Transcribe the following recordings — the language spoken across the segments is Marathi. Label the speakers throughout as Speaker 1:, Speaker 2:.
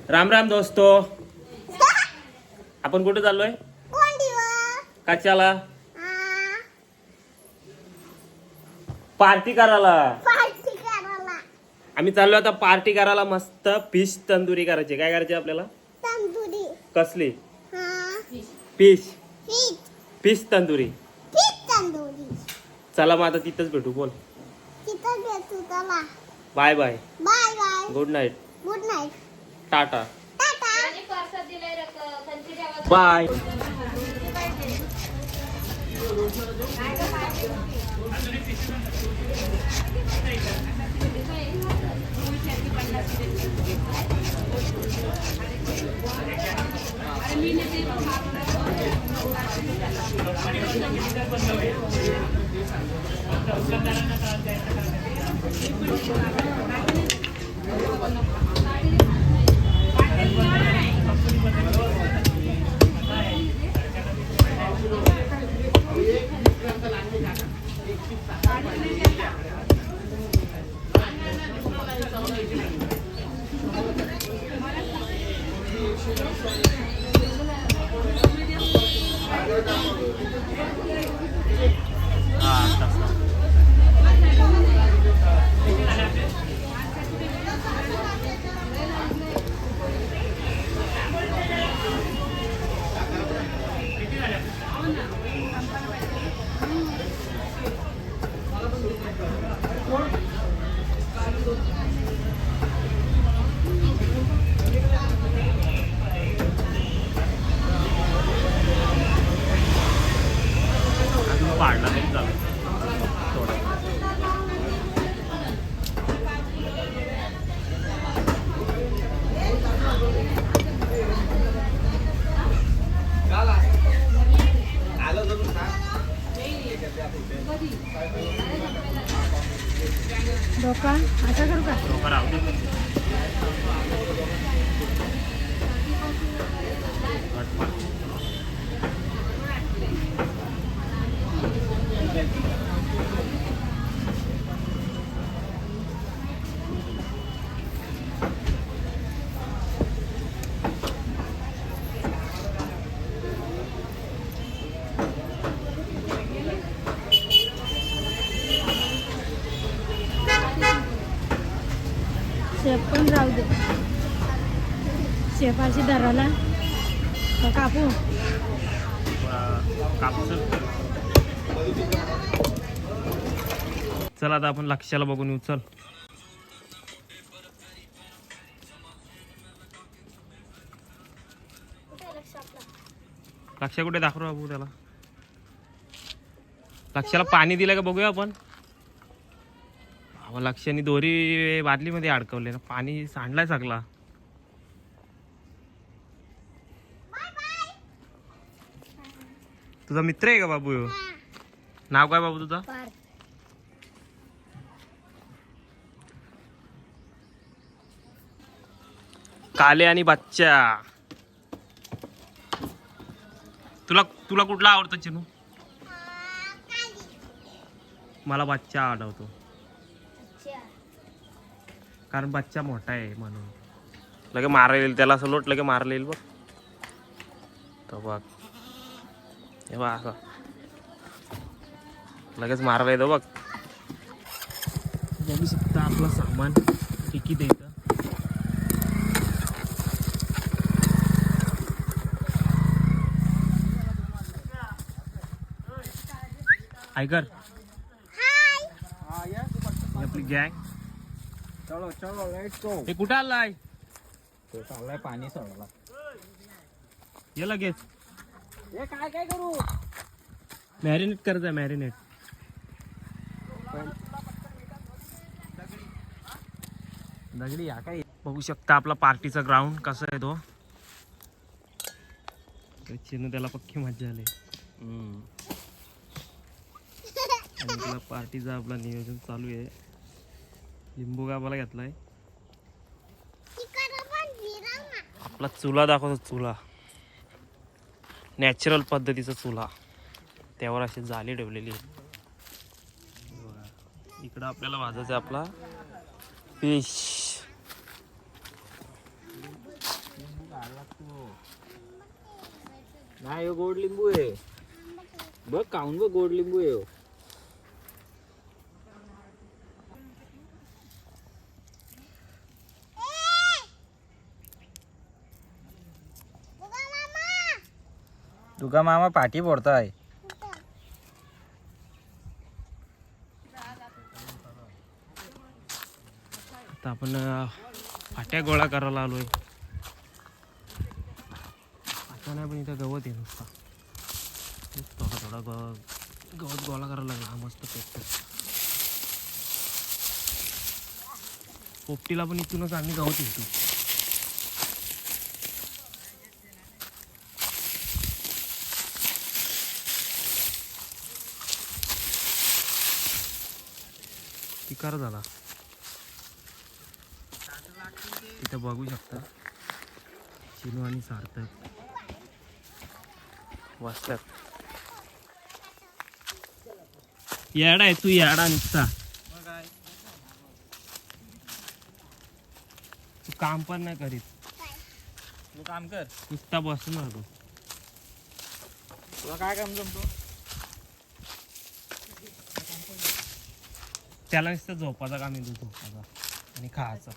Speaker 1: राम राम दोस्तो. आपण कुठे चाललोय? कशाला? पार्टी करायला. आम्ही चाललो आता पार्टी करायला. मस्त फिश तंदुरी करायची. काय करायची आपल्याला?
Speaker 2: तंदुरी.
Speaker 1: कसली?
Speaker 2: फिश.
Speaker 1: फिश तंदुरी.
Speaker 2: तंदुरी.
Speaker 1: चला मग आता तिथंच भेटू. बोल.
Speaker 2: तिथं भेटू चला.
Speaker 1: Bye bye.
Speaker 2: Bye bye.
Speaker 1: Good night.
Speaker 2: Good night.
Speaker 1: टाटा.
Speaker 2: टाटा.
Speaker 1: बाय. पाडला नाही झालं थोडं.
Speaker 2: डोका आता करू का?
Speaker 1: डोका राहू दे.
Speaker 2: शेप पण राहू दे. शेपाची धराला कापू.
Speaker 1: चल आता आपण लक्ष्याला बघून येऊ. चल. लक्ष्या कुठे दाखव बाबू त्याला. लक्ष्याला पाणी दिलं का बघूया आपण. लक्ष्याने दोरी बादलीमध्ये अडकवले ना. पाणी सांडलाय सगळा. तुझा मित्र आहे का बाबू? नाव काय बाबू तुझं? काले आणि बच्चा. तुला तुला कुठला आवडतं चिनू? मला बच्चा आवडतो. कारण बच्चा मोठा आहे म्हणून. लगे मारायला येईल त्याला. असं लोट लगे मारायला येईल बघ. तो बघ हे बघ असं लगेच मारायला येतो बघ. बघू शकता आपलं सामान किती द्यायचं. ऐकर आपली गँग.
Speaker 3: चलो चलो लेट्स गो.
Speaker 1: हे कुठं आलाय?
Speaker 3: तो चाललाय पाणी सोडायला.
Speaker 1: ये लगेच.
Speaker 3: हे काय काय करू?
Speaker 1: मॅरिनेट करायचं. मॅरिनेट. दगडी या काय. बघू शकता आपला पार्टीचा ग्राउंड कसा आहे तो. चिन्ह त्याला पक्की मजा आली. आपला पार्टीचा आपला नियोजन चालू आहे. लिंबू गावाला घेतलाय. आपला चुला दाखवतो. चुला नॅचरल पद्धतीचा चुला. त्यावर अशी जाळी ठेवलेली आहे. इकडं आपल्याला भाजायचं आपला फिश.
Speaker 3: नाही ह्यो गोड लिंबू आहे बघ खाऊन बघ गोड लिंबू आहे ह्यो. तुका मामा पाठी फोडताय.
Speaker 1: आता आपण फाट्या गोळा करायला आलोय. फाट्या नाही पण इथं गवत आहे नुसता. थोडा थोडा गवत गोळा करायला लागला मस्त पेटतो. पोपटीला पण इथूनच आम्ही गवत येतो. शिकार झाला इथं बघू शकता. चिनू आणि सार्थक वाचतात. येडा आहे तू, येडा नुसता. तू काम पण नाही करीत.
Speaker 3: तू काम कर.
Speaker 1: नुसता बसून राहतो.
Speaker 3: तुला काय काम जमतो.
Speaker 1: त्याला नुसतं झोपाचा काम येतो. झोपाचा आणि खायचा.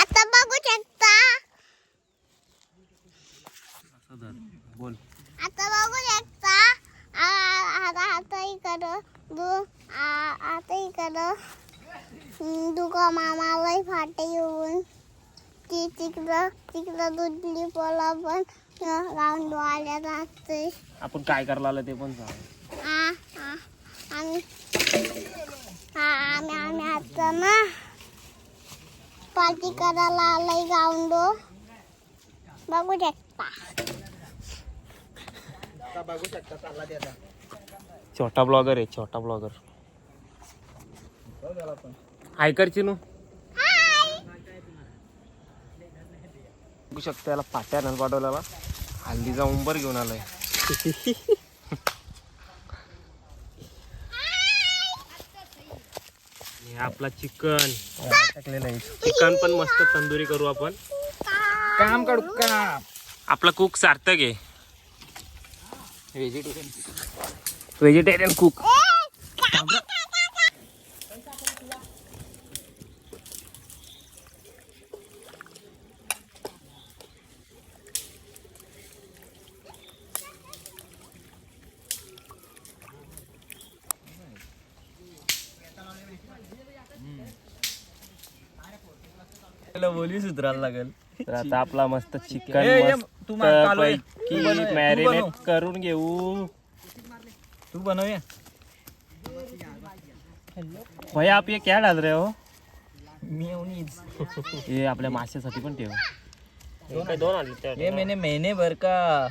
Speaker 2: आता बघू शकता.
Speaker 1: असं धर बोल.
Speaker 2: आता बघू शकता. आताही करो आताही करो. तुका मामालाही फाटे येऊन ती तिकडं दुधली पोला पण गाऊन डोळ्यात असते.
Speaker 1: आपण काय करायला आलं ते पण सांग.
Speaker 2: आम्ही आता ना पार्टी करायला आलोय गाऊंडो. बघू शकता.
Speaker 3: बघू शकता चालला ते आता.
Speaker 1: छोटा ब्लॉगर आहे, छोटा ब्लॉगर. हायकर चिनू बघू शकता. याला पाट्या नल पाठवल्याला हल्दीचा उंबर घेऊन आलाय. हे आपला चिकन पण मस्त तंदुरी करू आपण.
Speaker 3: काम काढू का.
Speaker 1: आपला कुक सार्थक आहे. Vegetarian cook.
Speaker 3: बोली सुधारायला लागेल.
Speaker 1: तर आता आपला मस्त चिकन
Speaker 3: तू
Speaker 1: मॅरिनेट करून घेऊ.
Speaker 3: तू बनवूया.
Speaker 1: भैया आप ये क्या डाल रहे हो.
Speaker 3: मेयोनीज.
Speaker 1: हे आपल्या माशासाठी पण ठेव. दोन आणले.
Speaker 3: ये मैंने महीने भर का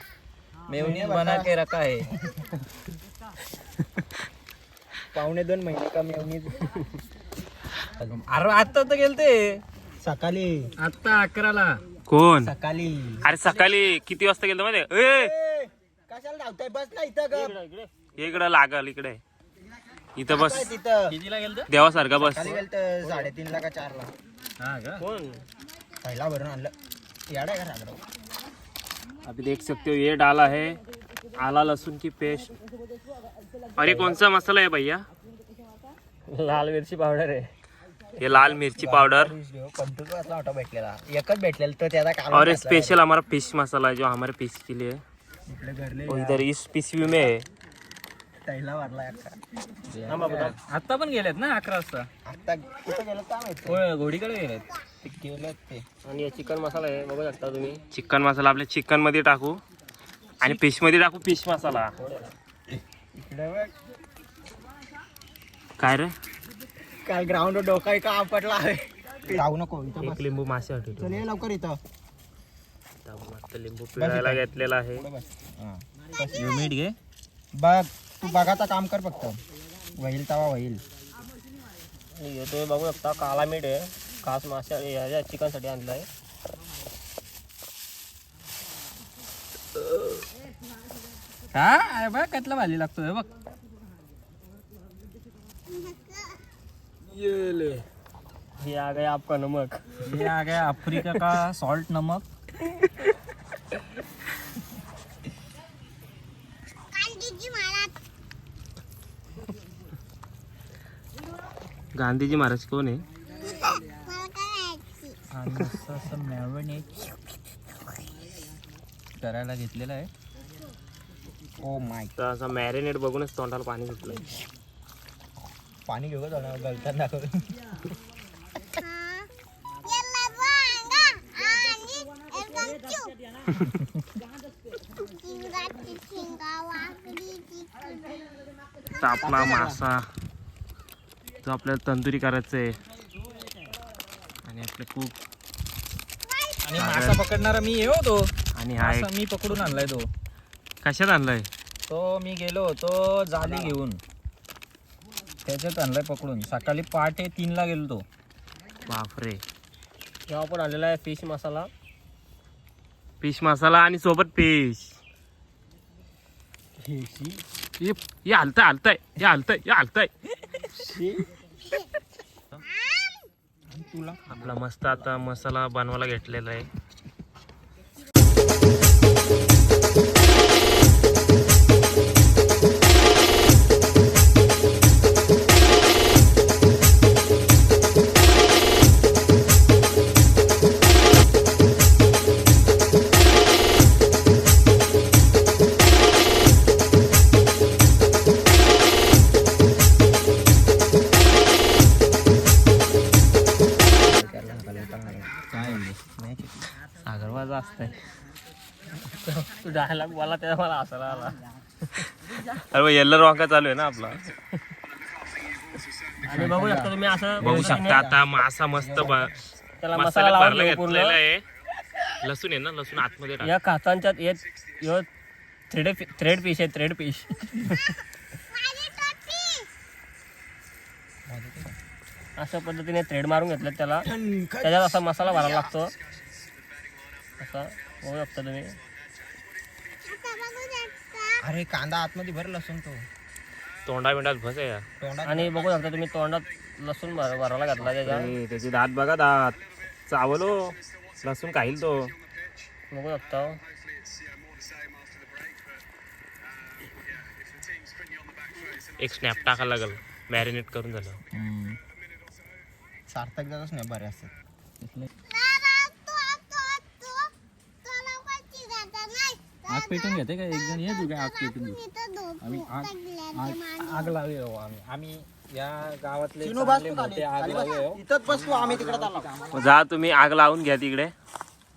Speaker 3: मेयोनीज बना के रखा है. 1.5 महिने का मेयोनीज. अरे आता तर गेलते सकाळी. आता 11ला.
Speaker 1: कोण.
Speaker 3: सकाळी.
Speaker 1: अरे सकाळी किती वाजता गेलो माहिती.
Speaker 3: कशाला धावताय. बस ना इथं.
Speaker 1: इकडं लागल. इकडे इथं बस.
Speaker 3: कितीला गेलतो.
Speaker 1: देवासारखा बस.
Speaker 3: 3:30ला का 4ला. हा का.
Speaker 1: कोण
Speaker 3: पहिला भरून आणलं. याडा का रागडो.
Speaker 1: अभी देख सकते हो ये डाला है आला लहसुन की पेस्ट. अरे कौन सा मसाला है भैया.
Speaker 3: लाल मिरची पावडर आहे.
Speaker 1: ये लाल मिर्ची पाउडर.
Speaker 3: भेटलेला एकच भेटलेला तर त्याचा.
Speaker 1: और स्पेशल हमारा फिश मसाला है जो हमारे फिश के लिए है. और इधर इस पिशवी में है.
Speaker 3: आता पण गेलेत ना 11 वाजता. आता कुठे गेलेत काय माहिती. घोडीकडे गेलेत ते.
Speaker 1: आणि हे चिकन मसाला आहे बघू शकता तुम्ही. चिकन मसाला आपल्या चिकन मध्ये टाकू आणि फिश मध्ये टाकू फिश मसाला. काय रे.
Speaker 3: काल ग्राउंड डोका का आपटला आहे. जाऊ नको.
Speaker 1: एक लिंबू मासे
Speaker 3: चल ये लवकर इथं.
Speaker 1: मस्त लिंबू पिळायला घेतलेला आहे.
Speaker 3: मीठ घे. बघ तू बघाचा काम कर फक्त. होईल तवा होईल.
Speaker 1: तुम्ही बघू शकता काला मीठ आहे. खास मासे चिकन साठी आणलं आहे.
Speaker 3: हा बघ कतला भाजी लागतोय बघ. ये आ गया आपका नमक. ये आ गया अफ्रीका का सॉल्ट नमक.
Speaker 2: गांधीजी महाराज.
Speaker 1: गांधीजी महाराज कोण आहे?
Speaker 2: मला काय यायची.
Speaker 3: आणि असं मॅरिनेट करायला घेतलेलं आहे. ओ माय,
Speaker 1: तर असं मॅरिनेट बघूनच तोंडाला पाणी सुटलंय.
Speaker 3: पाणी घेऊ का गलताना दाखव.
Speaker 2: याला वांगा आणि एकदम चूप. चिंगाची चिंगा वाकडी चिकडी.
Speaker 1: तर आपला मासा जो आपल्याला तंदुरी करायचं आहे आणि आपले खूप
Speaker 3: आणि मासा पकडणारा मी होतो.
Speaker 1: आणि हा एक
Speaker 3: मी पकडून आणलाय तो.
Speaker 1: कशात आणलाय?
Speaker 3: तो मी गेलो होतो जाली घेऊन, त्याच्यात आणलाय पकडून. सकाळी पहाटे 3ला गेलो तो.
Speaker 1: बापरे.
Speaker 3: जेव्हा पण आलेला आहे फिश मसाला.
Speaker 1: फिश मसाला आणि सोबत फिश. हे हलतंय. आपला मस्त आता मसाला बनवायला घेतलेला आहे. सागरवाजा असतंय. तू डायलॉग बोला तेव्हा मला हसायला आला. अरे येल्लर वांका चालू आहे ना आपला.
Speaker 3: आणि बघू शकता तुम्ही असं
Speaker 1: बघू शकता आता मासा मस्त
Speaker 3: त्याला
Speaker 1: मसाला
Speaker 3: मसाला
Speaker 1: भरला
Speaker 3: लावून पूर्ण.
Speaker 1: घेतलेला आहे. लसूण आहे ना, लसूण आतमध्ये टाक.
Speaker 3: या कातांच्यात थ्रेड फिश आहे. थ्रेड फिश
Speaker 2: माझी टोपी.
Speaker 3: अशा पद्धतीने थ्रेड मारून घेतलं त्याला. त्याच्यात असा मसाला भरावा लागतो. असा बघू शकता तुम्ही.
Speaker 2: आता बघू शकता.
Speaker 3: अरे कांदा आतमध्ये भर लसूण तो
Speaker 1: तोंडा बिंडात भस आहे या.
Speaker 3: आणि बघू शकता तुम्ही तोंडात लसूण भरायला घातला त्याच्या.
Speaker 1: त्याची दात बघा, दात चावलो. लसूण खाईल तो.
Speaker 3: बघू शकता.
Speaker 1: एक स्नॅप टाकायला लागल मॅरिनेट करून झालं.
Speaker 3: सार्थक दादा स्नॅप भारी असतात. आग पेटून घेते का एक जण? ये तू काय आग पेटून घेऊ. आम्ही आग लावले हो. आम्ही या गावातले चांगले मोठे आग लावले हो.
Speaker 4: इथंच बसतो आम्ही तिकडे चाललो.
Speaker 1: जा तुम्ही आग लावून घ्या तिकडे.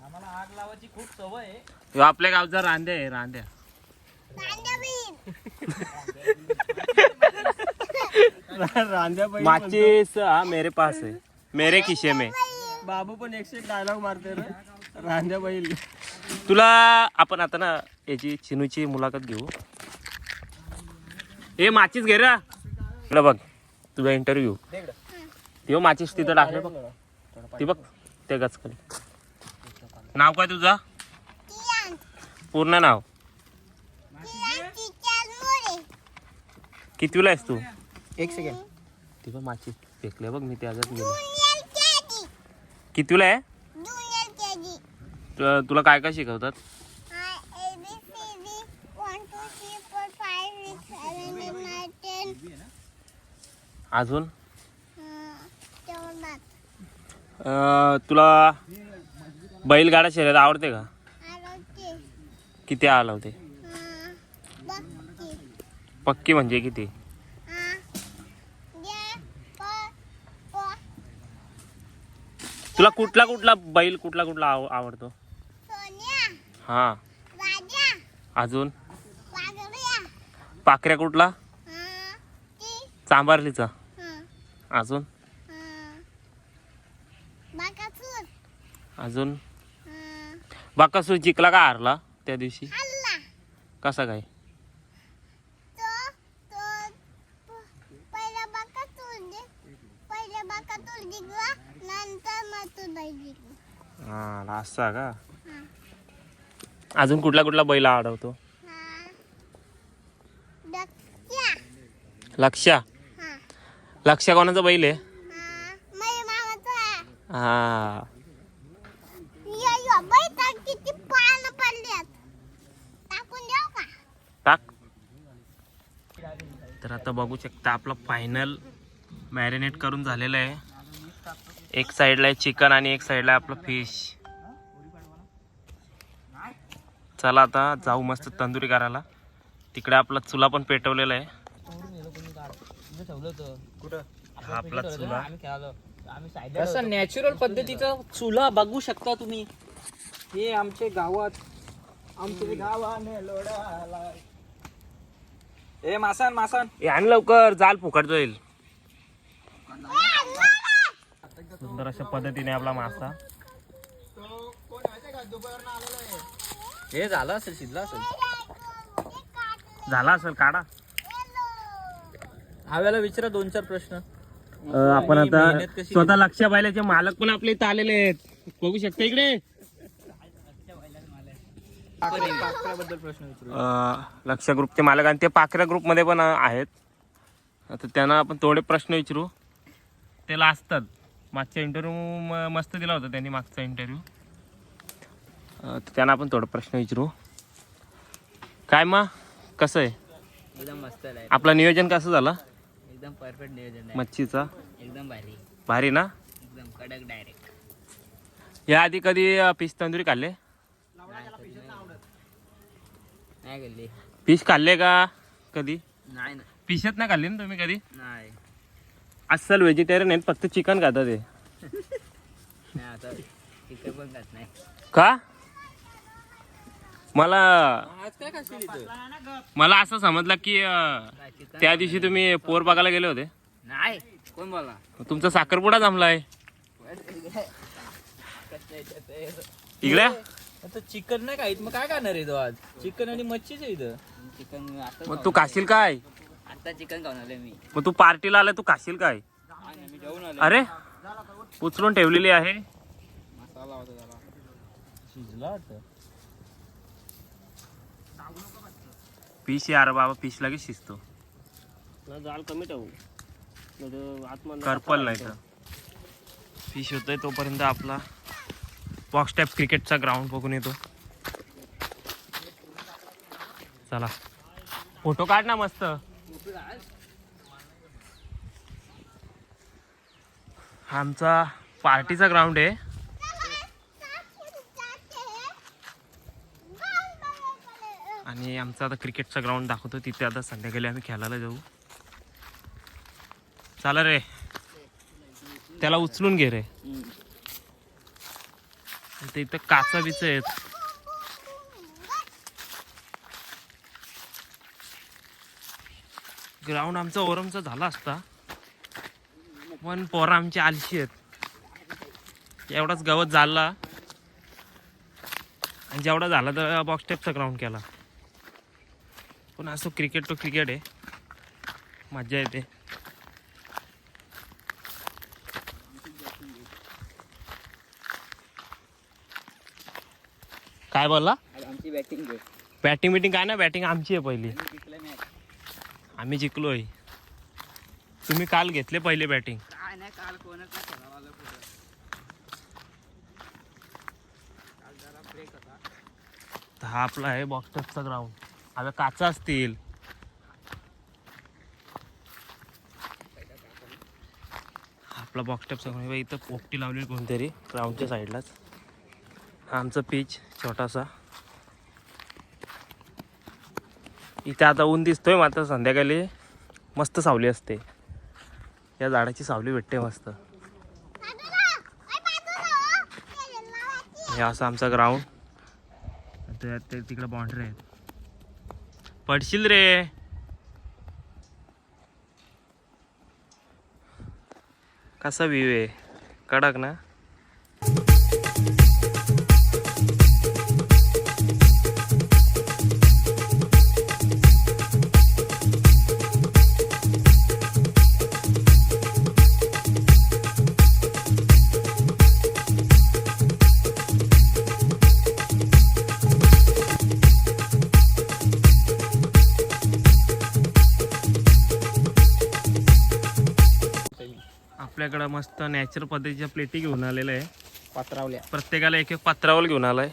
Speaker 3: आम्हाला आग लावायची खूप सवय आहे.
Speaker 1: ह्यो आपल्या गावचा रांद्या आहे. रांद्या
Speaker 3: रांध्या
Speaker 1: माचिस हा मेरे पास है, मेरे खिशे में.
Speaker 3: बाबू पण 101 डायलॉग मारते रे. रांध्या बैल.
Speaker 1: तुला आपण आता ना याची चिनूची मुलाखत घेऊ. हे माचीस घे रा इकडे बघ, तुझा इंटरव्ह्यू. ते माचीस तिथं टाकले बघ. ती बघ ते गच खाली. नाव काय तुझा? पूर्ण नाव? कितवीला आहेस तू?
Speaker 4: एक सेकंड.
Speaker 1: ती बघ माचीस फेकले बघ. मी त्याच्यात गेलो. कितवीला आहे? तुला काय काय शिकवतात? अजून तुला बैलगाडा शर्यत आवडते का? किती आवडते? पक्की म्हणजे किती? तुला कुठला कुठला बैल कुठला आवडतो? हा. अजून पाखऱ्या कुठला? चांबारलीचा. अजून अजून बाकासूर जिंकला का हारला त्या दिवशी? कसा काय? हा असा का? अजून कुठला कुठला बैल आवडतो? लक्ष्या. लक्ष्या कोणाचा बैल आहे? हा
Speaker 2: किती पानं पडल्यात टाकून देऊ का?
Speaker 1: टाक. तर आता बघू शकता आपलं फायनल मॅरिनेट करून झालेलं आहे. एक साईडला आहे चिकन आणि एक साईडला आहे आपलं फिश. चला आता जाऊ मस्त तंदुरी करायला. तिकडे आपला चुला पण पेटवलेला आहे. हा आपला चुला.
Speaker 3: कसं नॅचरल पद्धतीचा चुला बघू शकता तुम्ही. हे आमच्या गावात आमच्या गावाने लोढाला. ए मासान मासान
Speaker 1: ए आण लवकर, जाल फुकट जाईल. सुंदर अशा पद्धतीने आपला मासा.
Speaker 3: हे झालं असेल, शिजला असेल.
Speaker 1: झाला असेल, काढा.
Speaker 3: आव्याला विचारा 2-4 प्रश्न.
Speaker 1: आपण आता
Speaker 3: मेहनत कशी
Speaker 1: स्वतः लक्ष बैलाचे मालक पण आपले इथं आलेले आहेत. बघू शकता इकडे.
Speaker 3: बद्दल प्रश्न विचारू.
Speaker 1: लक्ष ग्रुपचे मालक आणि ते पाखऱ्या ग्रुपमध्ये पण आहेत. आता त्यांना आपण थोडे प्रश्न विचारू. त्याला असतात. मागचा इंटरव्ह्यू मस्त दिला होता त्यांनी, मागचा इंटरव्ह्यू. तर त्यांना आपण थोडं प्रश्न विचारू. काय मग कसं आहे
Speaker 3: एकदम मस्त आहे.
Speaker 1: आपलं नियोजन कसं झालं?
Speaker 3: एकदम परफेक्ट नियोजन आहे.
Speaker 1: मच्छीचा
Speaker 3: एकदम भारी.
Speaker 1: भारी ना?
Speaker 3: एकदम कडक डायरेक्ट.
Speaker 1: या आधी कधी फिश तंदुरी खाल्ले?
Speaker 3: नाही गेली.
Speaker 1: फिश खाल्ले का कधी?
Speaker 3: नाही ना.
Speaker 1: फिशच नाही खाल्ली ना तुम्ही कधी?
Speaker 3: नाही.
Speaker 1: अस्सल व्हेजिटेरियन आहेत, फक्त चिकन खातात ते.
Speaker 3: नाही आता चिकन पण खात नाही.
Speaker 1: का? मला
Speaker 3: आज काय खाशील इथं?
Speaker 1: मला असं समजलं की त्या दिवशी तुम्ही पोर बघायला गेले होते.
Speaker 3: नाही. कोण बोला?
Speaker 1: तुमचा साखरपुडा जमलाय इकडे.
Speaker 3: आता चिकन नाही खाईत, मग काय खाणार आहे तो आज? चिकन आणि मच्छीच आहे इथं. चिकन आता
Speaker 1: मग तू खाशील काय?
Speaker 3: आता चिकन खाऊन आलोय मी.
Speaker 1: मग तू पार्टीला आलाय, तू खाशील काय?
Speaker 3: मी जेवून आलो.
Speaker 1: अरे उचलून ठेवलेली आहे.
Speaker 3: मसाला होता त्याला. शिजला वाटतं.
Speaker 1: फिश यार बाबा, फिश लगेच शिजतो. जाल कमी ठेवू, करपल नाही तर. फिश होतोय तोपर्यंत आपला बॉक्स टाईप क्रिकेटचा ग्राउंड बघून येतो. चला फोटो काढ ना मस्त. आमचा पार्टीचा ग्राउंड आहे. आणि आमचा आता क्रिकेटचा ग्राउंड दाखवतो. तिथे आता संध्याकाळी आम्ही खेळायला जाऊ. चला रे, त्याला उचलून घे रे. ते इथं काचा बिच आहेत. ग्राउंड आमचा ओरमचा झाला असता, पण पोरं आमची आलशी आहेत. एवढाच गवत झाला आणि जेवढा झाला तर बॉक्स टाईपचा ग्राउंड केला. पण असं क्रिकेट तो क्रिकेट आहे, मज्जा येते. काय बोलला?
Speaker 3: आमची बॅटिंग घे.
Speaker 1: बॅटिंग बिटिंग काय ना, बॅटिंग आमची आहे पहिली. आम्ही जिंकलोय. तुम्ही काल घेतले पहिले बॅटिंग.
Speaker 3: काय नाही, काल कोणच नाही खेळायला आलं पुढं. काल जरा ब्रेक होता.
Speaker 1: तर हा आपला आहे बॉक्स टाईपचा ग्राउंड. आता काचा असतील. आपला बॉक्स टाईपचा ग्राउंड. इथं पोपटी लावली कोणतरी ग्राउंडच्या साईडलाच. हा आमचा पिच छोटासा. इथे आता ऊन दिसतोय, मात्र संध्याकाळी मस्त सावली असते. या झाडाची सावली भेटते मस्त. हे असं आमचा ग्राउंड. ते तिकडे बाउंड्री आहे. पडशील रे. कसा व्ह्यू आहे, कडक ना. आपल्याकडे आपल्याकडं मस्त नॅचरल पद्धतीच्या प्लेटी घेऊन आलेल्या आहे.
Speaker 4: पात्रावल्या
Speaker 1: प्रत्येकाला एक एक पात्रावल घेऊन आलाय.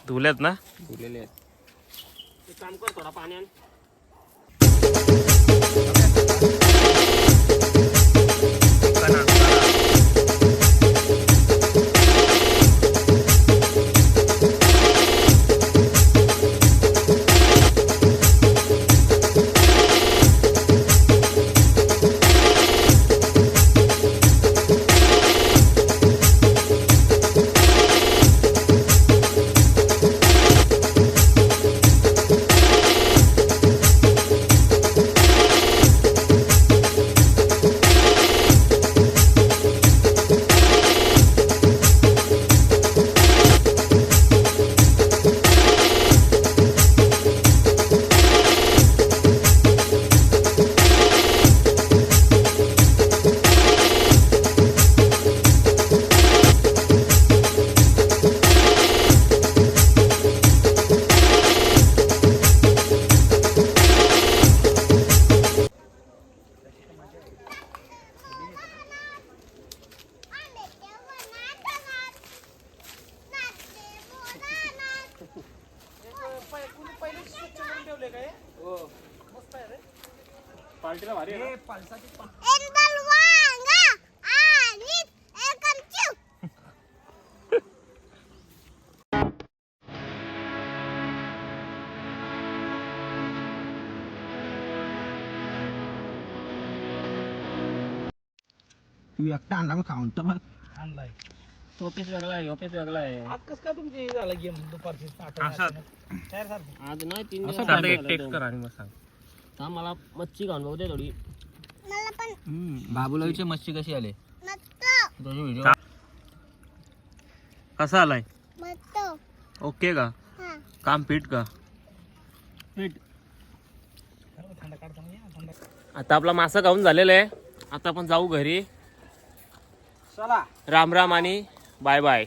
Speaker 1: धुल्यात ना?
Speaker 4: धुलेले आहेत.
Speaker 1: एक काम कर, थोडा पाणी आण. पार्टीला भारी आहे ना?
Speaker 2: एंदल वांगा आणि एकंचू.
Speaker 4: तू एकटा आणला मग खाऊन तर मग
Speaker 3: आणलाय तो पीस वेगळा आहे, पीस वेगळा आहे. आज कसं काय तुमची झाला गेम दुपारची आज नाही 3 दिवस
Speaker 1: साधं एक टेस्ट कर आणि मग सांग.
Speaker 3: हा मला मच्छी खाऊन बघू दे थोडी.
Speaker 2: मला पण
Speaker 3: बाबुलाईची मच्छी कशी आली
Speaker 2: मस्त
Speaker 3: त्याची व्हिडिओ
Speaker 1: कसा आलाय?
Speaker 2: मस्त.
Speaker 1: ओके का?
Speaker 2: हा
Speaker 1: काम फिट का?
Speaker 3: पीठ
Speaker 1: आता आपला मासा खाऊन झालेला आहे. आता आपण जाऊ घरी.
Speaker 4: चला
Speaker 1: राम राम आणि बाय बाय.